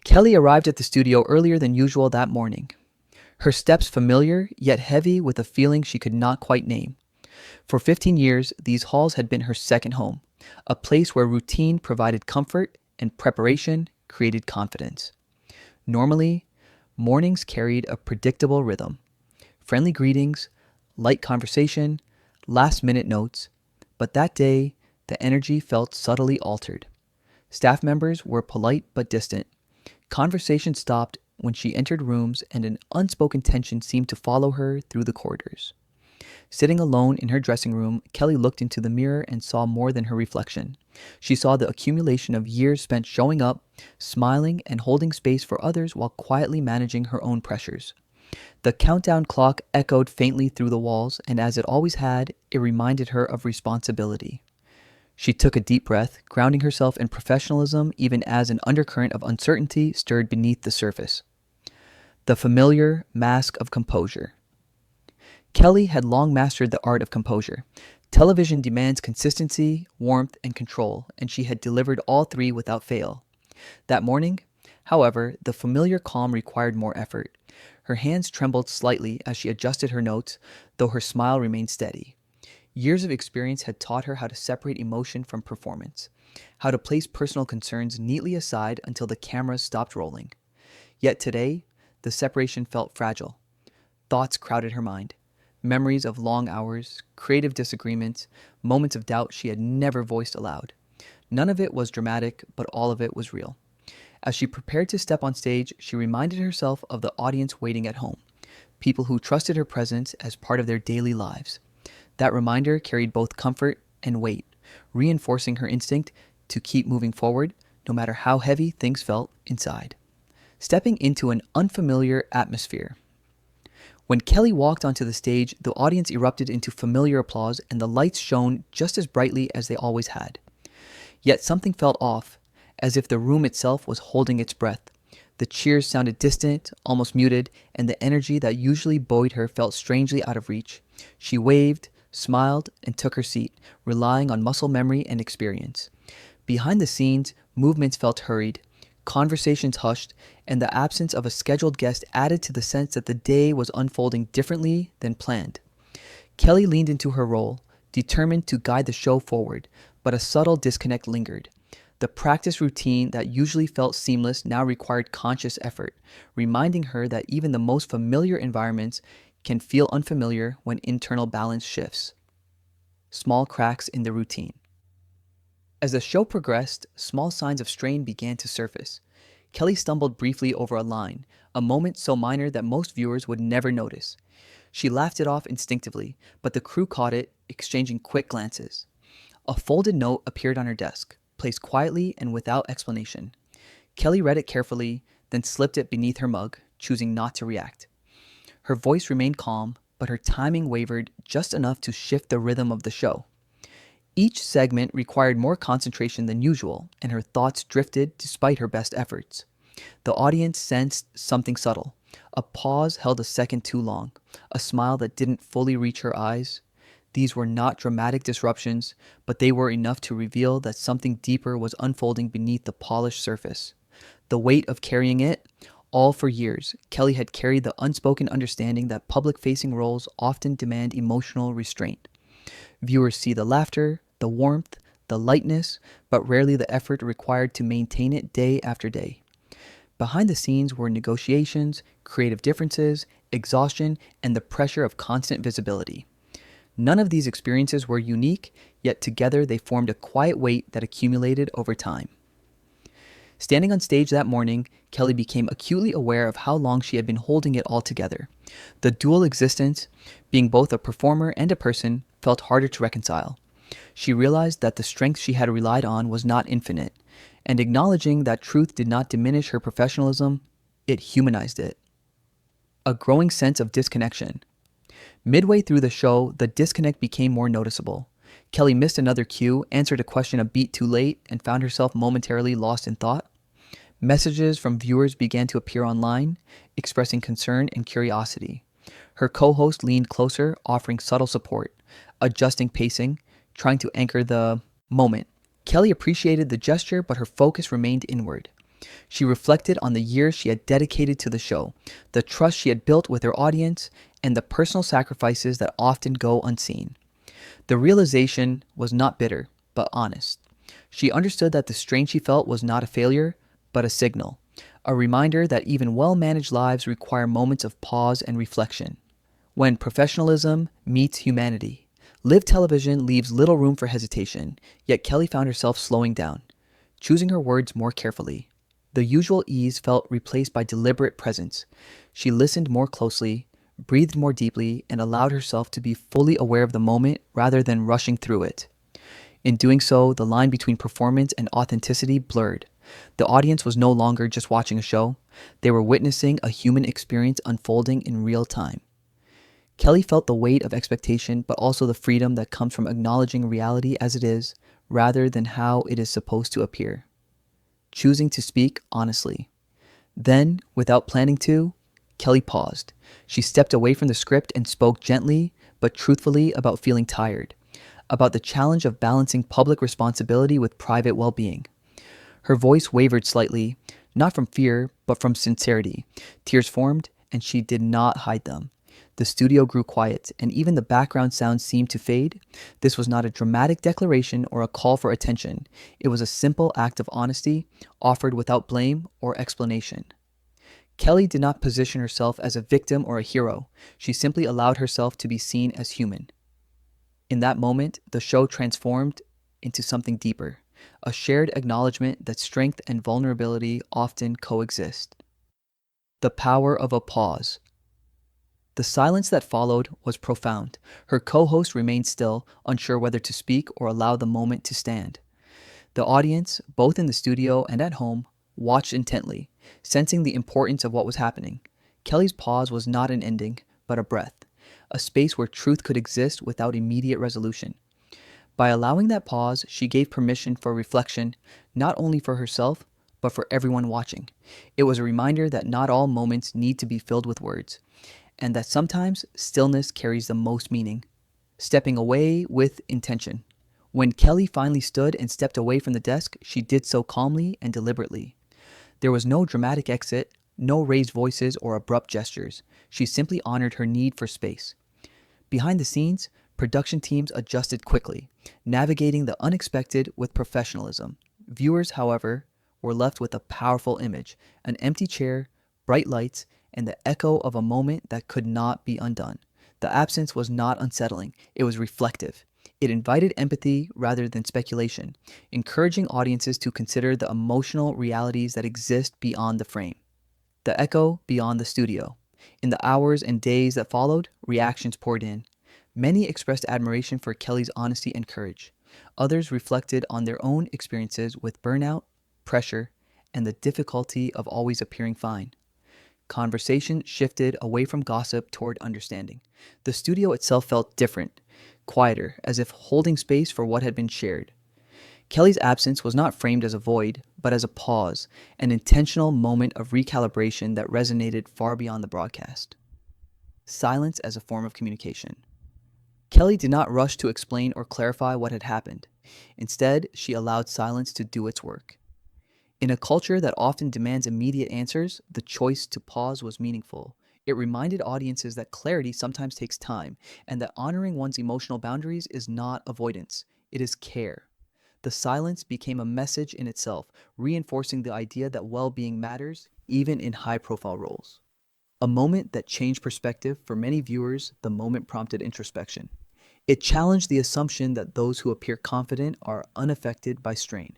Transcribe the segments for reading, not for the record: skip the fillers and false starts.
Kelly arrived at the studio earlier than usual that morning, her steps familiar yet heavy with a feeling she could not quite name. For 15 years, these halls had been her second home, a place where routine provided comfort and preparation created confidence. Normally, mornings carried a predictable rhythm: friendly greetings, light conversation, last minute notes. But that day, the energy felt subtly altered. Staff members were polite but distant. Conversation stopped when she entered rooms, and an unspoken tension seemed to follow her through the corridors. Sitting alone in her dressing room, Kelly looked into the mirror and saw more than her reflection. She saw the accumulation of years spent showing up, smiling, and holding space for others while quietly managing her own pressures. The countdown clock echoed faintly through the walls, and as it always had, it reminded her of responsibility. She took a deep breath, grounding herself in professionalism even as an undercurrent of uncertainty stirred beneath the surface. The familiar mask of composure. Kelly had long mastered the art of composure. Television demands consistency, warmth, and control, and she had delivered all three without fail. That morning, however, the familiar calm required more effort. Her hands trembled slightly as she adjusted her notes, though her smile remained steady. Years of experience had taught her how to separate emotion from performance, how to place personal concerns neatly aside until the cameras stopped rolling. Yet today, the separation felt fragile. Thoughts crowded her mind. Memories of long hours, creative disagreements, moments of doubt she had never voiced aloud. None of it was dramatic, but all of it was real. As she prepared to step on stage, she reminded herself of the audience waiting at home, people who trusted her presence as part of their daily lives. That reminder carried both comfort and weight, reinforcing her instinct to keep moving forward, no matter how heavy things felt inside. Stepping into an unfamiliar atmosphere. When Kelly walked onto the stage, the audience erupted into familiar applause, and the lights shone just as brightly as they always had. Yet something felt off, as if the room itself was holding its breath. The cheers sounded distant, almost muted, and the energy that usually buoyed her felt strangely out of reach. She waved, smiled, and took her seat, relying on muscle memory and experience. Behind the scenes, movements felt hurried, conversations hushed, and the absence of a scheduled guest added to the sense that the day was unfolding differently than planned. Kelly leaned into her role, determined to guide the show forward, but a subtle disconnect lingered. The practice routine that usually felt seamless now required conscious effort, reminding her that even the most familiar environments can feel unfamiliar when internal balance shifts. Small cracks in the routine. As the show progressed, small signs of strain began to surface. Kelly stumbled briefly over a line, a moment so minor that most viewers would never notice. She laughed it off instinctively, but the crew caught it, exchanging quick glances. A folded note appeared on her desk, placed quietly and without explanation. Kelly read it carefully, then slipped it beneath her mug, choosing not to react. Her voice remained calm, but her timing wavered just enough to shift the rhythm of the show. Each segment required more concentration than usual, and her thoughts drifted despite her best efforts. The audience sensed something subtle. A pause held a second too long, a smile that didn't fully reach her eyes. These were not dramatic disruptions, but they were enough to reveal that something deeper was unfolding beneath the polished surface. The weight of carrying it, all for years, Kelly had carried the unspoken understanding that public-facing roles often demand emotional restraint. Viewers see the laughter, the warmth, the lightness, but rarely the effort required to maintain it day after day. Behind the scenes were negotiations, creative differences, exhaustion, and the pressure of constant visibility. None of these experiences were unique, yet together they formed a quiet weight that accumulated over time. Standing on stage that morning, Kelly became acutely aware of how long she had been holding it all together. The dual existence, being both a performer and a person, felt harder to reconcile. She realized that the strength she had relied on was not infinite, and acknowledging that truth did not diminish her professionalism, it humanized it. A growing sense of disconnection. Midway through the show, the disconnect became more noticeable. Kelly missed another cue, answered a question a beat too late, and found herself momentarily lost in thought. Messages from viewers began to appear online, expressing concern and curiosity. Her co-host leaned closer, offering subtle support, adjusting pacing, trying to anchor the moment. Kelly appreciated the gesture, but her focus remained inward. She reflected on the years she had dedicated to the show, the trust she had built with her audience, and the personal sacrifices that often go unseen. The realization was not bitter, but honest. She understood that the strain she felt was not a failure, but a signal, a reminder that even well managed lives require moments of pause and reflection. When professionalism meets humanity, live television leaves little room for hesitation, yet Kelly found herself slowing down, choosing her words more carefully. The usual ease felt replaced by deliberate presence. She listened more closely, breathed more deeply, and allowed herself to be fully aware of the moment rather than rushing through it. In doing so, the line between performance and authenticity blurred. The audience was no longer just watching a show, they were witnessing a human experience unfolding in real time. Kelly felt the weight of expectation, but also the freedom that comes from acknowledging reality as it is, rather than how it is supposed to appear. Choosing to speak honestly. Then, without planning to, Kelly paused. She stepped away from the script and spoke gently but truthfully about feeling tired, about the challenge of balancing public responsibility with private well-being. Her voice wavered slightly, not from fear, but from sincerity. Tears formed, and she did not hide them. The studio grew quiet, and even the background sounds seemed to fade. This was not a dramatic declaration or a call for attention. It was a simple act of honesty, offered without blame or explanation. Kelly did not position herself as a victim or a hero. She simply allowed herself to be seen as human. In that moment, the show transformed into something deeper, a shared acknowledgement that strength and vulnerability often coexist. The power of a pause. The silence that followed was profound. Her co-host remained still, unsure whether to speak or allow the moment to stand. The audience, both in the studio and at home, watched intently, sensing the importance of what was happening. Kelly's pause was not an ending, but a breath, a space where truth could exist without immediate resolution. By allowing that pause, she gave permission for reflection, not only for herself, but for everyone watching. It was a reminder that not all moments need to be filled with words, and that sometimes stillness carries the most meaning. Stepping away with intention. When Kelly finally stood and stepped away from the desk, she did so calmly and deliberately. There was no dramatic exit, no raised voices or abrupt gestures. She simply honored her need for space. Behind the scenes, production teams adjusted quickly, navigating the unexpected with professionalism. Viewers, however, were left with a powerful image, an empty chair, bright lights, and the echo of a moment that could not be undone. The absence was not unsettling, it was reflective. It invited empathy rather than speculation, encouraging audiences to consider the emotional realities that exist beyond the frame. The echo beyond the studio. In the hours and days that followed, reactions poured in. Many expressed admiration for Kelly's honesty and courage. Others reflected on their own experiences with burnout, pressure, and the difficulty of always appearing fine. Conversation shifted away from gossip toward understanding. The studio itself felt different, quieter, as if holding space for what had been shared. Kelly's absence was not framed as a void, but as a pause, an intentional moment of recalibration that resonated far beyond the broadcast. Silence as a form of communication. Kelly did not rush to explain or clarify what had happened. Instead, she allowed silence to do its work. In a culture that often demands immediate answers, the choice to pause was meaningful. It reminded audiences that clarity sometimes takes time, and that honoring one's emotional boundaries is not avoidance, it is care. The silence became a message in itself, reinforcing the idea that well-being matters, even in high-profile roles. A moment that changed perspective for many viewers, the moment prompted introspection. It challenged the assumption that those who appear confident are unaffected by strain.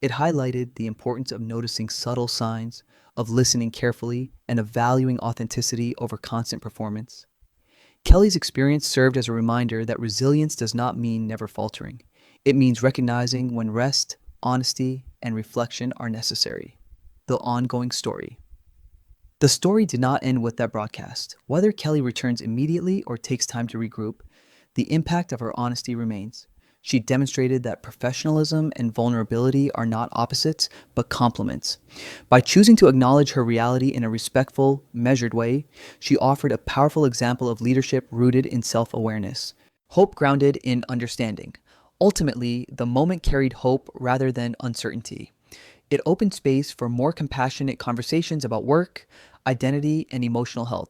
It highlighted the importance of noticing subtle signs, of listening carefully, and of valuing authenticity over constant performance. Kelly's experience served as a reminder that resilience does not mean never faltering. It means recognizing when rest, honesty, and reflection are necessary. The ongoing story. The story did not end with that broadcast. Whether Kelly returns immediately or takes time to regroup, the impact of her honesty remains. She demonstrated that professionalism and vulnerability are not opposites, but complements. By choosing to acknowledge her reality in a respectful, measured way, she offered a powerful example of leadership rooted in self-awareness, hope grounded in understanding. Ultimately, the moment carried hope rather than uncertainty. It opened space for more compassionate conversations about work, identity, and emotional health.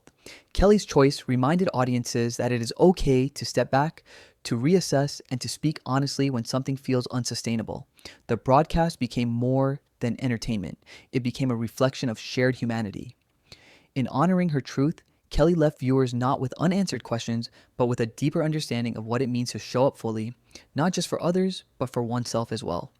Kelly's choice reminded audiences that it is okay to step back, to reassess, and to speak honestly when something feels unsustainable. The broadcast became more than entertainment, it became a reflection of shared humanity. In honoring her truth, Kelly left viewers not with unanswered questions, but with a deeper understanding of what it means to show up fully, not just for others, but for oneself as well.